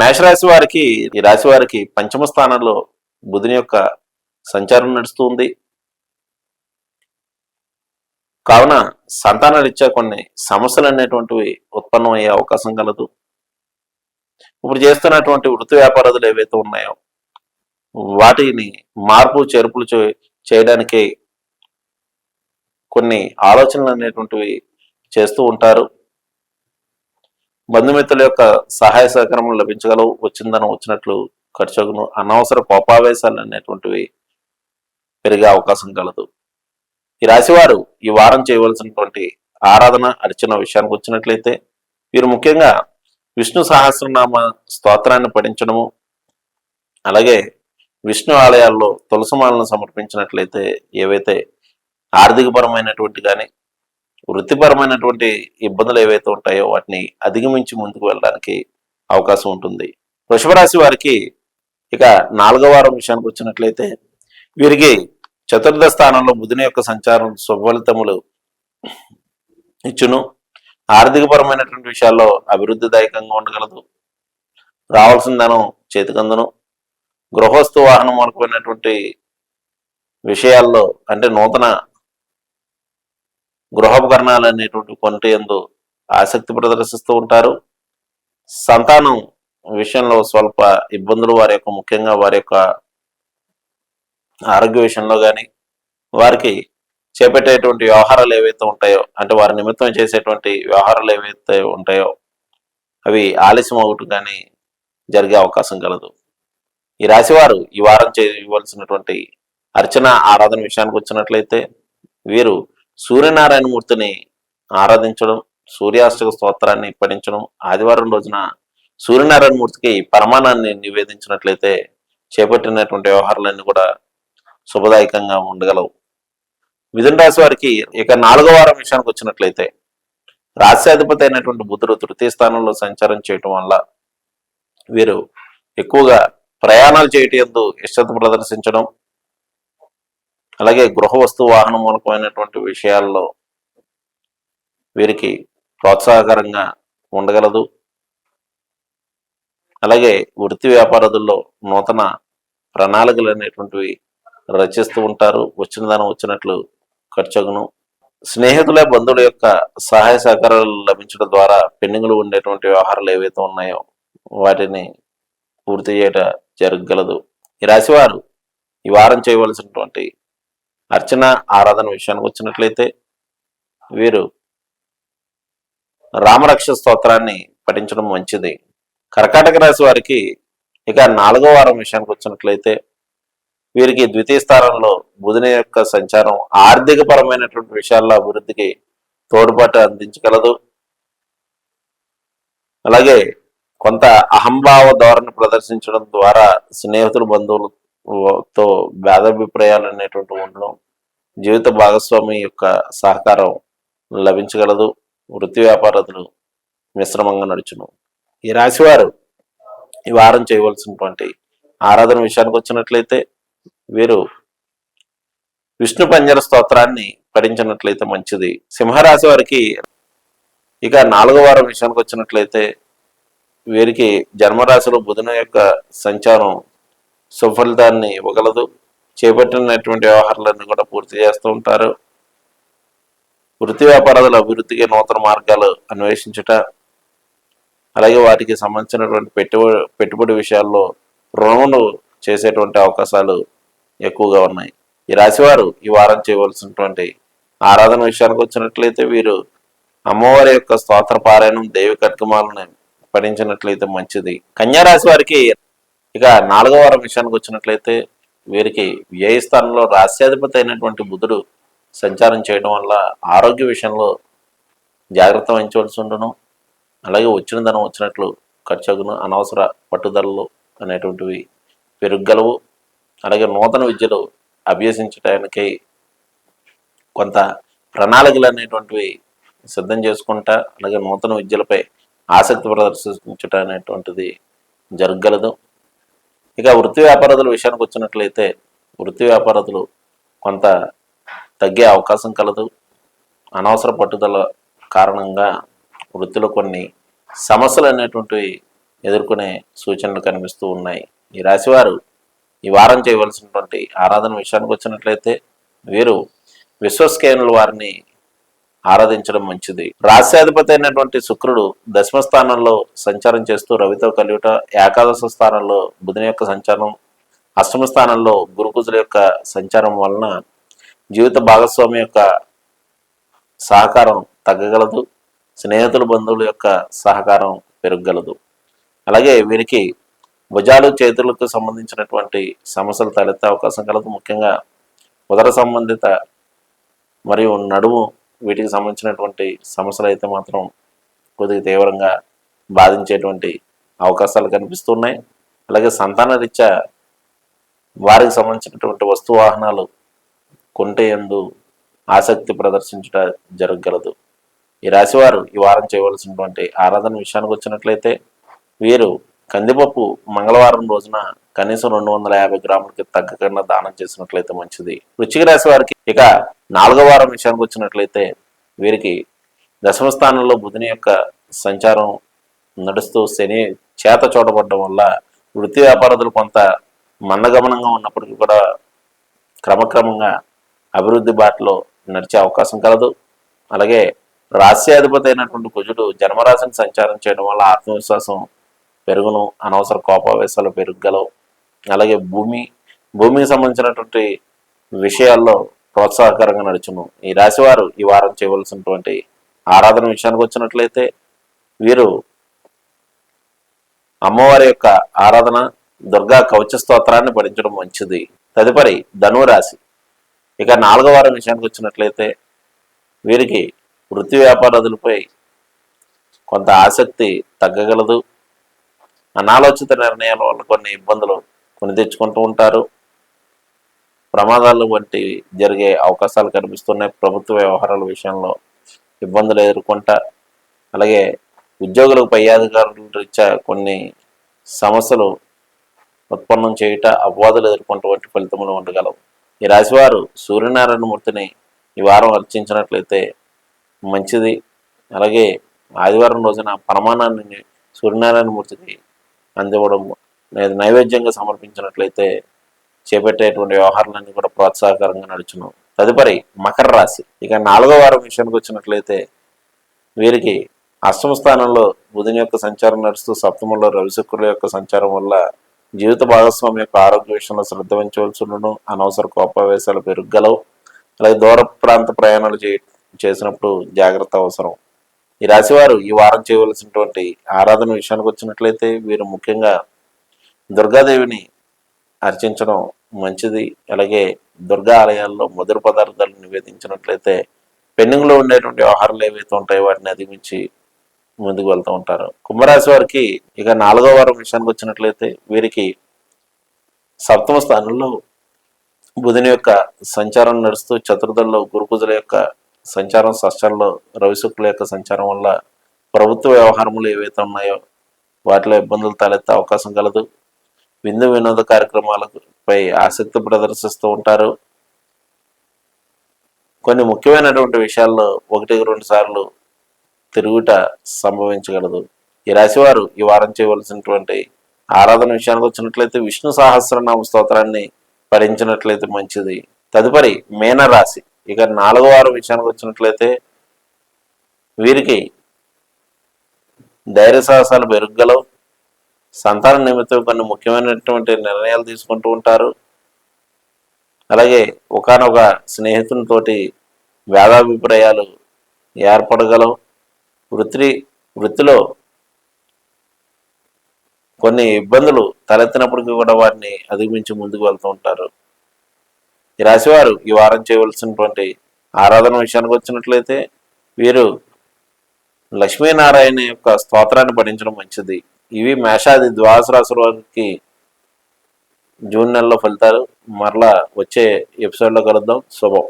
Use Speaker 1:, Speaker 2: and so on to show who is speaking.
Speaker 1: మేషరాశి వారికి ఈ రాశి వారికి పంచమ స్థానంలో బుధుని యొక్క సంచారం నడుస్తుంది. కావున సంతాన రీత్యా కొన్ని సమస్యలు అనేటువంటివి ఉత్పన్నమయ్యే అవకాశం కలదు. ఇప్పుడు చేస్తున్నటువంటి వృత్తి వ్యాపారాలు ఏవైతే ఉన్నాయో వాటిని మార్పు చేర్పులు చేయడానికి కొన్ని ఆలోచనలు అనేటువంటివి చేస్తూ ఉంటారు. బంధుమిత్రుల యొక్క సహాయ సహకారములు లభించగలవు. వచ్చిందని వచ్చినట్లు ఖర్చును అనవసర కోపావేశాలు అనేటువంటివి పెరిగే అవకాశం కలదు. ఈ రాశివారు ఈ వారం చేయవలసినటువంటి ఆరాధన అర్చన విషయానికి వచ్చినట్లయితే వీరు ముఖ్యంగా విష్ణు సహస్రనామ స్తోత్రాన్ని పఠించడము, అలాగే విష్ణు ఆలయాల్లో తులసిమాలను సమర్పించినట్లయితే ఏవైతే ఆర్థికపరమైనటువంటి కానీ వృత్తిపరమైనటువంటి ఇబ్బందులు ఏవైతే ఉంటాయో వాటిని అధిగమించి ముందుకు వెళ్ళడానికి అవకాశం ఉంటుంది. వృషభ రాశి వారికి ఇక 4వ వారం విషయానికి వచ్చినట్లయితే వీరికి చతుర్థ స్థానంలో బుధుని యొక్క సంచారం శుభఫలితములు ఇచ్చును. ఆర్థికపరమైనటువంటి విషయాల్లో అభివృద్ధిదాయకంగా ఉండగలదు. రావాల్సిన ధనం చేతికందును. గృహస్థు వాహనం మూలకమైనటువంటి విషయాల్లో అంటే నూతన గృహోపకరణాలు అనేటువంటి కొనుట యందు ఆసక్తి ప్రదర్శిస్తూ ఉంటారు. సంతానం విషయంలో స్వల్ప ఇబ్బందులు వారి యొక్క ముఖ్యంగా వారి యొక్క ఆరోగ్య విషయంలో కానీ వారికి చేపట్టేటువంటి వ్యవహారాలు ఏవైతే ఉంటాయో అంటే వారి నిమిత్తం చేసేటువంటి వ్యవహారాలు ఏవైతే ఉంటాయో అవి ఆలస్యం అవుతూ కానీ జరిగే అవకాశం కలదు. ఈ రాశివారు ఈ వారం చేయవలసినటువంటి అర్చన ఆరాధన విషయానికి వచ్చినట్లయితే వీరు సూర్యనారాయణమూర్తిని ఆరాధించడం, సూర్యాష్టక స్తోత్రాన్ని పఠించడం, ఆదివారం రోజున సూర్యనారాయణమూర్తికి పరమాణాన్ని నివేదించినట్లయితే చేపట్టినటువంటి వ్యవహారాలన్నీ కూడా శుభదాయకంగా ఉండగలవు. మిథున రాశి వారికి ఇక 4వ వారం విషయానికి వచ్చినట్లయితే రాశ్యాధిపతి అయినటువంటి బుధుడు తృతీయ స్థానంలో సంచారం చేయటం వల్ల వీరు ఎక్కువగా ప్రయాణాలు చేయటం యందు ఇష్టత ప్రదర్శించడం, అలాగే గృహ వస్తు వాహన మూలకమైనటువంటి విషయాల్లో వీరికి ప్రోత్సాహకరంగా ఉండగలదు. అలాగే వృత్తి వ్యాపారాదుల్లో నూతన ప్రణాళికలు అనేటువంటివి రచిస్తూ ఉంటారు. వచ్చిన దానం వచ్చినట్లు ఖర్చును. స్నేహితుల బంధువుల యొక్క సహాయ సహకారాలు లభించడం ద్వారా పెండింగ్లు ఉండేటువంటి వ్యవహారాలు ఏవైతే ఉన్నాయో వాటిని పూర్తి చేయట జరగగలదు. ఈ రాశివారు ఈ వారం చేయవలసినటువంటి అర్చన ఆరాధన విషయానికి వచ్చినట్లయితే వీరు రామరక్ష స్తోత్రాన్ని పఠించడం మంచిది. కర్కాటక రాశి వారికి ఇక 4వ వారం విషయానికి వచ్చినట్లయితే వీరికి ద్వితీయ స్థానంలో బుధుని యొక్క సంచారం ఆర్థిక పరమైనటువంటి విషయాల్లో అభివృద్ధికి తోడ్పాటు అందించగలదు. అలాగే కొంత అహంభావ ధోరణి ప్రదర్శించడం ద్వారా స్నేహితులు బంధువులతో భేదాభిప్రాయాలు అనేటువంటి ఉండడం, జీవిత భాగస్వామి యొక్క సహకారం లభించగలదు. వృత్తి వ్యాపారాలు మిశ్రమంగా నడుచును. ఈ రాశివారు ఈ వారం చేయవలసినటువంటి ఆరాధన విషయానికి వచ్చినట్లయితే వీరు విష్ణు పంజర స్తోత్రాన్ని పఠించినట్లయితే మంచిది. సింహరాశి వారికి ఇక 4వ వారం విషయానికి వచ్చినట్లయితే వీరికి జన్మరాశిలో బుధుని యొక్క సంచారం సుఫలితాన్ని ఇవ్వగలదు. చేపట్టినటువంటి వ్యవహారాలన్నీ కూడా పూర్తి చేస్తూ ఉంటారు. వృత్తి వ్యాపారాల అభివృద్ధికి నూతన మార్గాలు అన్వేషించుట, అలాగే వాటికి సంబంధించినటువంటి పెట్టుబడి విషయాల్లో రుణములు చేసేటువంటి అవకాశాలు ఎక్కువగా ఉన్నాయి. ఈ రాశివారు ఈ వారం చేయవలసినటువంటి ఆరాధన విషయానికి వచ్చినట్లయితే వీరు అమ్మవారి యొక్క స్తోత్ర పారాయణం, దేవి కట్కమాలను పఠించినట్లయితే మంచిది. కన్యా రాశి వారికి ఇక 4వ వారం విషయానికి వచ్చినట్లయితే వీరికి వ్యయ స్థానంలో రాశ్యాధిపతి అయినటువంటి బుధుడు సంచారం చేయడం వల్ల ఆరోగ్య విషయంలో జాగ్రత్త వహించవలసి ఉండను. అలాగే వచ్చిన ధనం వచ్చినట్లు ఖర్చును. అనవసర పట్టుదలలు అనేటువంటివి పెరుగలవు. అలాగే నూతన విద్యలు అభ్యసించడానికి కొంత ప్రణాళికలు అనేటువంటివి సిద్ధం చేసుకుంటా, అలాగే నూతన విద్యలపై ఆసక్తి ప్రదర్శించటం అనేటువంటిది జరగగలదు. ఇక వృత్తి వ్యాపారాదుల విషయానికి వచ్చినట్లయితే వృత్తి వ్యాపారాదులు కొంత తగ్గే అవకాశం కలదు. అనవసర పట్టుదల కారణంగా వృత్తిలో కొన్ని సమస్యలు అనేటువంటివి ఎదుర్కొనే సూచనలు కనిపిస్తూ ఉన్నాయి. ఈ రాశివారు ఈ వారం చేయవలసినటువంటి ఆరాధన విషయానికి వచ్చినట్లయితే వీరు విశ్వస్కేనుల వారిని ఆరాధించడం మంచిది. రాశ్యాధిపతి అయినటువంటి శుక్రుడు దశమ స్థానంలో సంచారం చేస్తూ రవితో కలియుట, ఏకాదశ స్థానంలో బుధుని యొక్క సంచారం, అష్టమ స్థానంలో గురుకుజుల యొక్క సంచారం వలన జీవిత భాగస్వామి యొక్క సహకారం తగ్గగలదు, స్నేహితుల బంధువుల యొక్క సహకారం పెరగగలదు. అలాగే వీరికి భుజాలు చేతులకు సంబంధించినటువంటి సమస్యలు తలెత్తే అవకాశం కలదు. ముఖ్యంగా ఉదర సంబంధిత మరియు నడుము వీటికి సంబంధించినటువంటి సమస్యలు అయితే మాత్రం కొద్దిగా తీవ్రంగా బాధించేటువంటి అవకాశాలు కనిపిస్తున్నాయి. అలాగే సంతాన రీత్యా వారికి సంబంధించినటువంటి వస్తు వాహనాలు కొంటే యందు ఆసక్తి ప్రదర్శించుట జరగగలదు. ఈ రాశివారు ఈ వారం చేయవలసినటువంటి ఆరాధన విషయానికి వచ్చినట్లయితే వీరు కందిపప్పు మంగళవారం రోజున కనీసం 250 గ్రాములకి తగ్గకుండా దానం చేసినట్లయితే మంచిది. వృశ్చిక రాశి వారికి ఇక 4వ వారం విషయానికి వచ్చినట్లయితే వీరికి దశమ స్థానంలో బుధుని యొక్క సంచారం నడుస్తూ శని చేత చూడబడడం వల్ల వృత్తి వ్యాపారస్తులు కొంత మందగమనంగా ఉన్నప్పటికీ కూడా క్రమక్రమంగా అభివృద్ధి బాటలో నడిచే అవకాశం కలదు. అలాగే రాశ్యాధిపతి అయినటువంటి కుజుడు జన్మరాశిని సంచారం చేయడం వల్ల ఆత్మవిశ్వాసం పెరుగును, అనవసర కోపావేశాలు పెరగలవు. అలాగే భూమికి సంబంధించినటువంటి విషయాల్లో ప్రోత్సాహకరంగా నడుచును. ఈ రాశివారు ఈ వారం చేయవలసినటువంటి ఆరాధన విషయానికి వచ్చినట్లయితే వీరు అమ్మవారి యొక్క ఆరాధన, దుర్గా కవచ స్తోత్రాన్ని పఠించడం మంచిది. తదుపరి ధనురాశి. ఇక 4వ వారం విషయానికి వచ్చినట్లయితే వీరికి వృత్తి వ్యాపారాదులపై కొంత ఆసక్తి తగ్గగలదు. అనాలోచిత నిర్ణయాల వల్ల కొన్ని ఇబ్బందులు కొని తెచ్చుకుంటూ ఉంటారు. ప్రమాదాలు వంటి జరిగే అవకాశాలు కనిపిస్తున్నాయి. ప్రభుత్వ వ్యవహారాల విషయంలో ఇబ్బందులు ఎదుర్కొంటా, అలాగే ఉద్యోగులకు పై అధికారుల రీత్యా కొన్ని సమస్యలు ఉత్పన్నం చేయుట, అపవాదులు ఎదుర్కొంటే ఫలితములు ఉండగలవు. ఈ రాశివారు సూర్యనారాయణ మూర్తిని ఈ వారం అర్చించినట్లయితే మంచిది. అలాగే ఆదివారం రోజున పరమాన్నాన్ని సూర్యనారాయణ మూర్తికి అందివ్వడం లేదా నైవేద్యంగా సమర్పించినట్లయితే చేపట్టేటువంటి వ్యవహారాలన్నీ కూడా ప్రోత్సాహకరంగా నడుచును. తదుపరి మకర రాశి. ఇక 4వ వారం విషయానికి వచ్చినట్లయితే వీరికి అష్టమ స్థానంలో బుధుని యొక్క సంచారం నడుస్తూ సప్తమంలో రవి శుక్రుల యొక్క సంచారం వల్ల జీవిత భాగస్వామి యొక్క ఆరోగ్య విషయంలో శ్రద్ధ వహించవలసి ఉండను, అనవసర కోపావేశాలు పెరగలవు. అలాగే దూర ప్రాంత ప్రయాణాలు చేసినప్పుడు జాగ్రత్త అవసరం. ఈ రాశివారు ఈ వారం చేయవలసినటువంటి ఆరాధన విషయానికి వచ్చినట్లయితే వీరు ముఖ్యంగా దుర్గాదేవిని అర్చించడం మంచిది. అలాగే దుర్గా ఆలయాల్లో మధుర పదార్థాలు నివేదించినట్లయితే పెండింగ్లో ఉండేటువంటి వ్యవహారాలు ఏవైతే ఉంటాయో వాటిని అధిగమించి ముందుకు వెళ్తూ ఉంటారు. కుంభరాశి వారికి ఇక 4వ వారం విషయానికి వచ్చినట్లయితే వీరికి సప్తమ స్థానంలో బుధుని యొక్క సంచారం నడుస్తూ చతుర్థంలో గురుకుజుల యొక్క సంచారం, షష్ఠంలో రవి శుక్రుల యొక్క సంచారం వల్ల ప్రభుత్వ వ్యవహారములు ఏవైతే ఉన్నాయో వాటిలో ఇబ్బందులు తలెత్తే అవకాశం కలదు. విందు వినోద కార్యక్రమాలపై ఆసక్తి ప్రదర్శిస్తూ ఉంటారు. కొన్ని ముఖ్యమైనటువంటి విషయాల్లో 1-2 సార్లు తిరుగుట సంభవించగలదు. ఈ రాశివారు ఈ వారం చేయవలసినటువంటి ఆరాధన విషయానికి వచ్చినట్లయితే విష్ణు సహస్రనామ స్తోత్రాన్ని పఠించినట్లయితే మంచిది. తదుపరి మీనరాశి. ఇక 4వ వారం విషయానికి వచ్చినట్లయితే వీరికి ధైర్య సాహసాలు పెరగలవు. సంతాన నిమిత్తం కొన్ని ముఖ్యమైనటువంటి నిర్ణయాలు తీసుకుంటూ ఉంటారు. అలాగే ఒకానొక స్నేహితునితోటి భేదాభిప్రాయాలు ఏర్పడగలవు. వృత్తిలో కొన్ని ఇబ్బందులు తలెత్తినప్పటికీ కూడా వాటిని అధిగమించి ముందుకు వెళ్తూ ఉంటారు. ఈ రాశివారు ఈ వారం చేయవలసినటువంటి ఆరాధన విషయానికి వచ్చినట్లయితే వీరు లక్ష్మీనారాయణ యొక్క స్తోత్రాన్ని పఠించడం మంచిది. ఇవి మేషాది ద్వాదశ రాశుల వారికి జూన్ నెలలో ఫలితాలు. మరలా వచ్చే ఎపిసోడ్లో కలుద్దాం. శుభం.